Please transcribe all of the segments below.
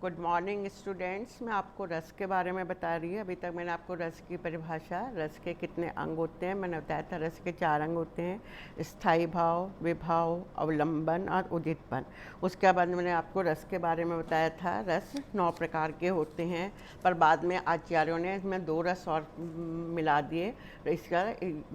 Good morning students. मैं आपको रस के बारे में बता रही हूँ। अभी तक मैंने आपको रस की परिभाषा, रस के कितने अंग होते हैं मैंने बताया था। रस के 4 अंग होते हैं, स्थायी भाव, विभाव, अवलंबन और उदितपन। उसके बाद मैंने आपको रस के बारे में बताया था। रस 9 प्रकार के होते हैं, पर बाद में आचार्यों ने इसमें 2 रस और मिला दिए। इसका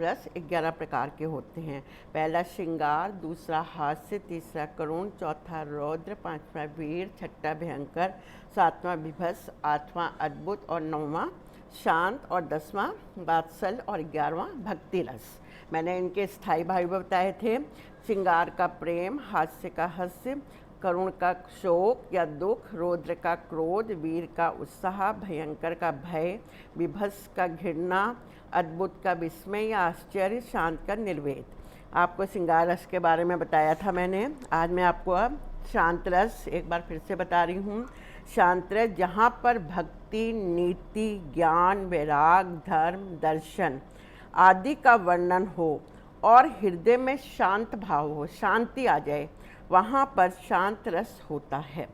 रस 11 प्रकार के होते हैं। पहला श्रृंगार, दूसरा हास्य, तीसरा करुण, चौथा रौद्र, पांचवा वीर, छठा भयंकर, सातवां विभत्स, आठवां अद्भुत और नौवां शांत और 10वां वात्सल और 11वां भक्ति रस। मैंने इनके स्थायी भाव बताए थे। श्रृंगार का प्रेम, हास्य का हास्य, करुण का शोक या दुख, रौद्र का क्रोध, वीर का उत्साह, भयंकर का भय, विभत्स का घृणा, अद्भुत का विस्मय या आश्चर्य, शांत का निर्वेद। आपको श्रृंगार रस के बारे में बताया था मैंने। आज मैं आपको अब शांत रस एक बार फिर से बता रही हूँ। शांत रस जहाँ पर भक्ति, नीति, ज्ञान, वैराग, धर्म, दर्शन आदि का वर्णन हो और हृदय में शांत भाव हो, शांति आ जाए, वहाँ पर शांत रस होता है।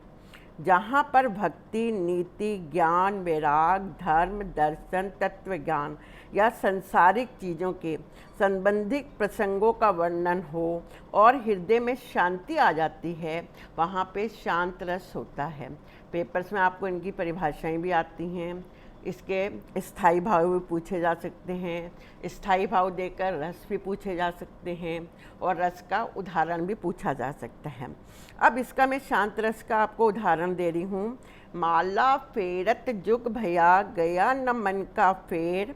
जहाँ पर भक्ति, नीति, ज्ञान, वैराग, धर्म, दर्शन, तत्व ज्ञान या सांसारिक चीज़ों के संबंधित प्रसंगों का वर्णन हो और हृदय में शांति आ जाती है, वहाँ पे शांत रस होता है। पेपर्स में आपको इनकी परिभाषाएं भी आती हैं। इसके स्थायी भाव भी पूछे जा सकते हैं, स्थायी भाव देकर रस भी पूछे जा सकते हैं और रस का उदाहरण भी पूछा जा सकता है। अब इसका मैं शांत रस का आपको उदाहरण दे रही हूँ। माला फेरत जुग भया, गया न मन का फेर,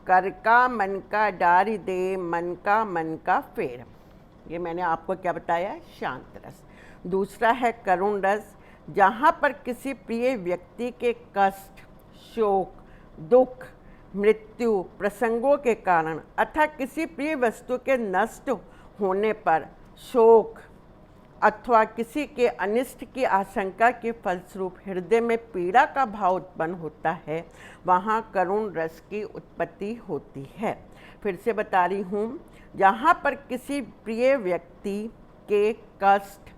कर का मन का डारी दे, मन का फेर। ये मैंने आपको क्या बताया, शांत रस। दूसरा है करुण रस, जहाँ पर किसी प्रिय व्यक्ति के कष्ट, शोक, दुख, मृत्यु प्रसंगों के कारण अथवा किसी प्रिय वस्तु के नष्ट होने पर शोक अथवा किसी के अनिष्ट की आशंका के फलस्वरूप हृदय में पीड़ा का भाव उत्पन्न होता है, वहाँ करुण रस की उत्पत्ति होती है। फिर से बता रही हूँ, जहाँ पर किसी प्रिय व्यक्ति के कष्ट,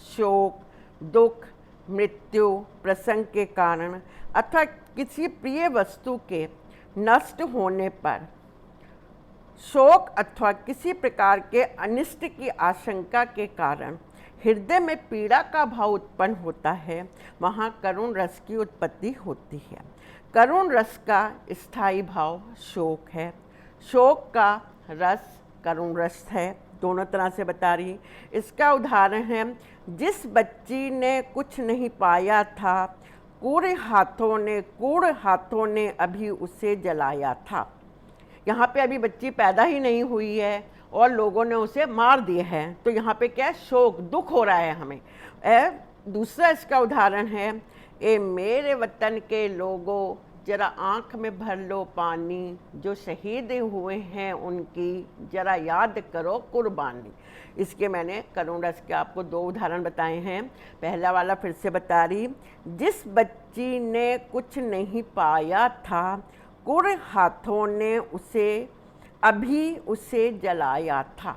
शोक, दुख, मृत्यु प्रसंग के कारण अथवा किसी प्रिय वस्तु के नष्ट होने पर शोक अथवा किसी प्रकार के अनिष्ट की आशंका के कारण हृदय में पीड़ा का भाव उत्पन्न होता है, वहाँ करुण रस की उत्पत्ति होती है। करुण रस का स्थायी भाव शोक है, शोक का रस करुण रस है। दोनों तरह से बता रही। इसका उदाहरण है, जिस बच्ची ने कुछ नहीं पाया था, कूढ़ हाथों ने अभी उसे जलाया था। यहाँ पे अभी बच्ची पैदा ही नहीं हुई है और लोगों ने उसे मार दिए हैं, तो यहाँ पे क्या शोक, दुख हो रहा है हमें। दूसरा इसका उदाहरण है, ए मेरे वतन के लोगों, जरा आँख में भर लो पानी, जो शहीद हुए हैं उनकी जरा याद करो कुर्बानी। इसके मैंने करुण रस के आपको 2 उदाहरण बताए हैं। पहला वाला फिर से बता रही, जिस बच्ची ने कुछ नहीं पाया था, कूढ़ हाथों ने अभी उसे जलाया था।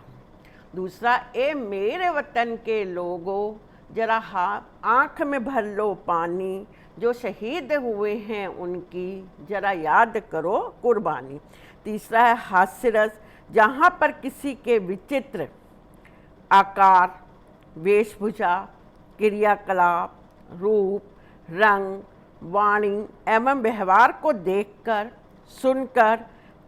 दूसरा, ए मेरे वतन के लोगों, जरा आँख में भर लो पानी, जो शहीद हुए हैं उनकी जरा याद करो कुर्बानी। तीसरा है हास्य रस, जहाँ पर किसी के विचित्र आकार, वेशभूषा, क्रियाकलाप, रूप, रंग, वाणी एवं व्यवहार को देखकर, सुनकर,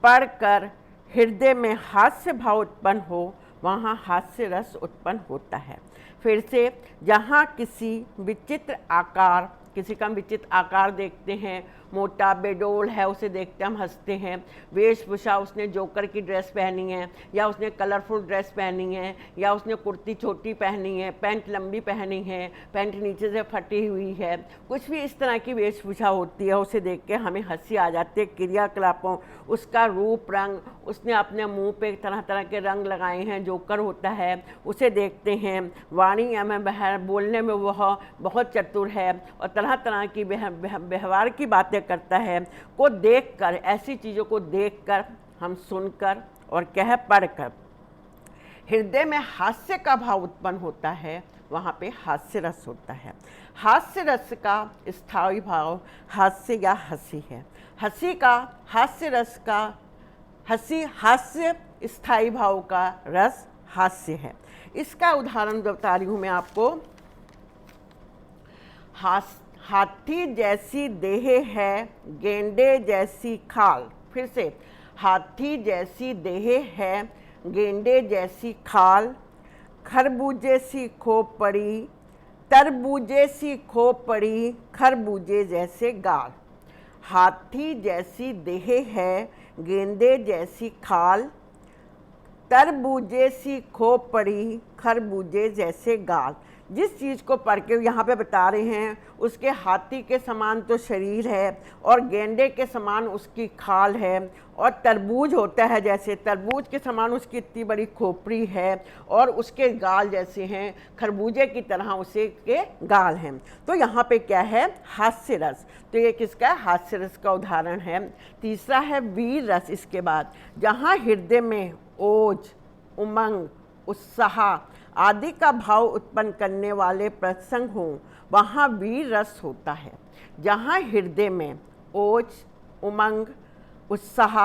पढ़कर हृदय में हास्य भाव उत्पन्न हो, वहाँ हास्य रस उत्पन्न होता है। फिर से, जहाँ किसी विचित्र आकार, किसी का हम विचित्र आकार देखते हैं, मोटा बेडोल है, उसे देखते हम हंसते हैं। वेशभूषा, उसने जोकर की ड्रेस पहनी है या उसने कलरफुल ड्रेस पहनी है या उसने कुर्ती छोटी पहनी है, पैंट लंबी पहनी है, पैंट नीचे से फटी हुई है, कुछ भी इस तरह की वेशभूषा होती है, उसे देख के हमें हंसी आ जाती है। क्रियाकलापों, उसका रूप, रंग, उसने अपने मुंह पे तरह तरह के रंग लगाए हैं, जोकर होता है, उसे देखते हैं। वाणी एवं बोलने में वह बहुत चतुर है और तरह तरह की व्यवहार की बातें करता है, को देखकर, ऐसी चीज़ों को देखकर, हम सुनकर और पढ़कर हृदय में हास्य का भाव उत्पन्न होता है, वहाँ पे हास्य रस होता है। हास्य रस का स्थायी भाव हास्य या हंसी है। हंसी का हास्य रस का हास्य स्थायी भाव का रस हास्य है। इसका उदाहरण बता रही हूँ मैं आपको। हाथी जैसी देह है, गेंडे जैसी खाल। फिर से, हाथी जैसी देह है, गेंडे जैसी खाल, खरबूजे सी खोप पड़ी, तरबूजे सी खोप पड़ी, खरबूजे जैसे गाल। हाथी जैसी देह है, गेंदे जैसी खाल, तरबूजे सी खोप पड़ी, खरबूजे जैसे गाल। जिस चीज़ को पढ़ के यहाँ पे बता रहे हैं, उसके हाथी के समान तो शरीर है और गेंडे के समान उसकी खाल है, और तरबूज होता है जैसे, तरबूज के समान उसकी इतनी बड़ी खोपड़ी है, और उसके गाल जैसे हैं, खरबूजे की तरह उसे के गाल हैं। तो यहाँ पे क्या है? हास्य रस। तो ये किसका? हास्य रस का उदाहरण है। तीसरा है वीर रस। इसके बाद, जहाँ हृदय में ओज, उमंग, उत्साह आदि का भाव उत्पन्न करने वाले प्रसंग हों, वहाँ वीर रस होता है। जहाँ हृदय में ओज, उमंग, उत्साह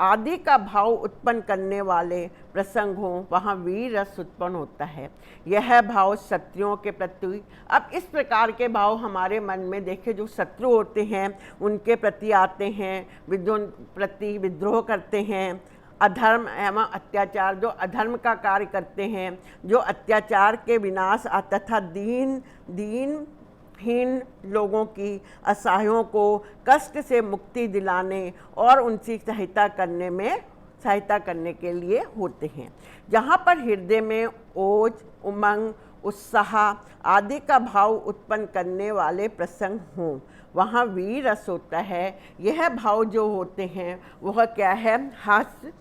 आदि का भाव उत्पन्न करने वाले प्रसंग हों, वहाँ वीर रस उत्पन्न होता है। यह भाव शत्रुओं के प्रति, अब इस प्रकार के भाव हमारे मन में देखे जो शत्रु होते हैं उनके प्रति आते हैं, प्रति विद्रोह करते हैं। अधर्म एवं अत्याचार, जो अधर्म का कार्य करते हैं, जो अत्याचार के विनाश तथा दीनहीन लोगों की, असहायों को कष्ट से मुक्ति दिलाने और उनकी सहायता करने के लिए होते हैं। जहाँ पर हृदय में ओज, उमंग, उत्साह आदि का भाव उत्पन्न करने वाले प्रसंग हों, वहाँ वीर रस होता है। यह भाव जो होते हैं वह क्या है? हास्य।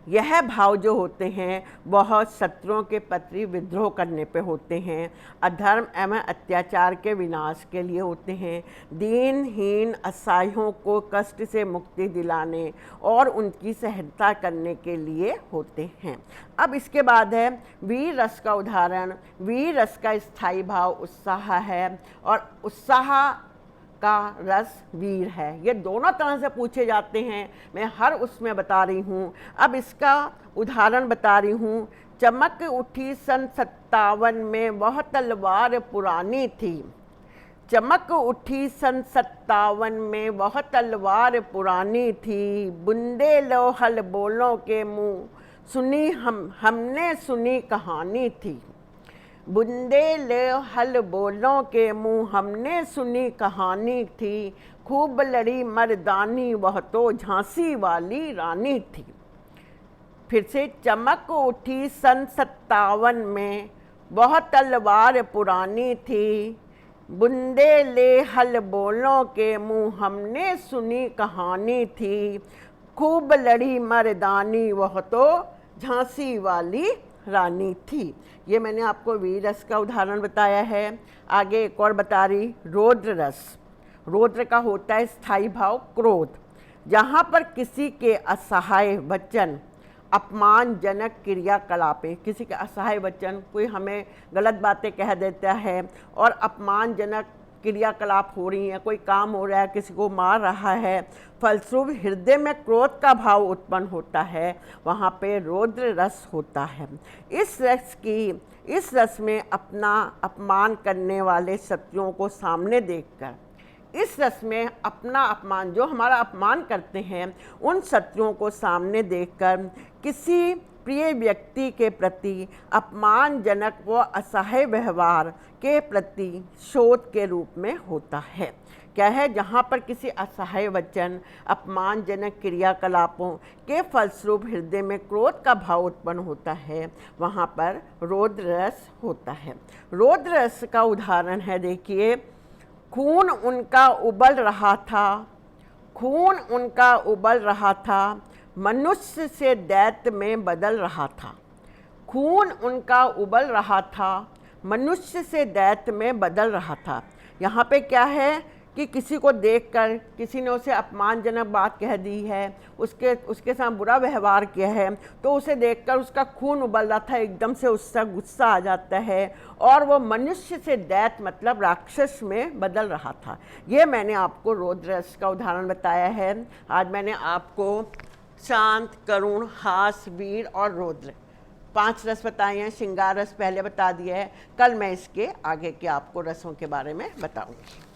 यह भाव जो होते हैं वह शत्रुओं के प्रति विद्रोह करने पे होते हैं, अधर्म एवं अत्याचार के विनाश के लिए होते हैं, दीनहीन असहायों को कष्ट से मुक्ति दिलाने और उनकी सहायता करने के लिए होते हैं। अब इसके बाद है वीर रस का उदाहरण। वीर रस का स्थायी भाव उत्साह है और उत्साह का रस वीर है। ये दोनों तरह से पूछे जाते हैं, मैं हर उसमें बता रही हूँ। अब इसका उदाहरण बता रही हूँ। चमक उठी सन 57 में वह तलवार पुरानी थी। चमक उठी सन 57 में वह तलवार पुरानी थी, बुंदे लो हल बोलों के मुँह सुनी हमने सुनी कहानी थी। बुंदे ले हल बोलों के मुँह हमने सुनी कहानी थी, खूब लड़ी मर्दानी वह तो झांसी वाली रानी थी। फिर से, चमक उठी सन 57 में वह तलवार पुरानी थी, बुंदे ले हल बोलों के मुँह हमने सुनी कहानी थी, खूब लड़ी मर्दानी वह तो झांसी वाली रानी थी। ये मैंने आपको वीर रस का उदाहरण बताया है। आगे एक और बता रही, रौद्र रस। रौद्र का होता है स्थायी भाव क्रोध। जहाँ पर किसी के असहाय वचन, अपमानजनक क्रियाकलापें, किसी के असहाय वचन, कोई हमें गलत बातें कह देता है और अपमानजनक क्रियाकलाप हो रही हैं, कोई काम हो रहा है, किसी को मार रहा है, फलस्वरूप हृदय में क्रोध का भाव उत्पन्न होता है, वहाँ पे रौद्र रस होता है। इस रस में अपना अपमान करने वाले शत्रुओं को सामने देखकर, इस रस में अपना अपमान, जो हमारा अपमान करते हैं, उन शत्रुओं को सामने देखकर किसी प्रिय व्यक्ति के प्रति अपमानजनक व असहाय व्यवहार के प्रति शोध के रूप में होता है। क्या है? जहाँ पर किसी असहाय वचन, अपमानजनक क्रियाकलापों के फलस्वरूप हृदय में क्रोध का भाव उत्पन्न होता है, वहाँ पर रौद्र रस होता है। रौद्र रस का उदाहरण है, देखिए, खून उनका उबल रहा था, खून उनका उबल रहा था, मनुष्य से दैत्य में बदल रहा था। खून उनका उबल रहा था, मनुष्य से दैत्य में बदल रहा था। यहाँ पे क्या है? कि किसी को देखकर किसी ने उसे अपमानजनक बात कह दी है, उसके साथ बुरा व्यवहार किया है, तो उसे देखकर उसका खून उबल रहा था, एकदम से उसका गुस्सा आ जाता है और वो मनुष्य से दैत्य मतलब राक्षस में बदल रहा था। ये मैंने आपको रौद्र रस का उदाहरण बताया है। आज मैंने आपको शांत, करुण, हास, वीर और रौद्र 5 रस बताए हैं। श्रृंगार रस पहले बता दिया है। कल मैं इसके आगे के आपको रसों के बारे में बताऊंगी।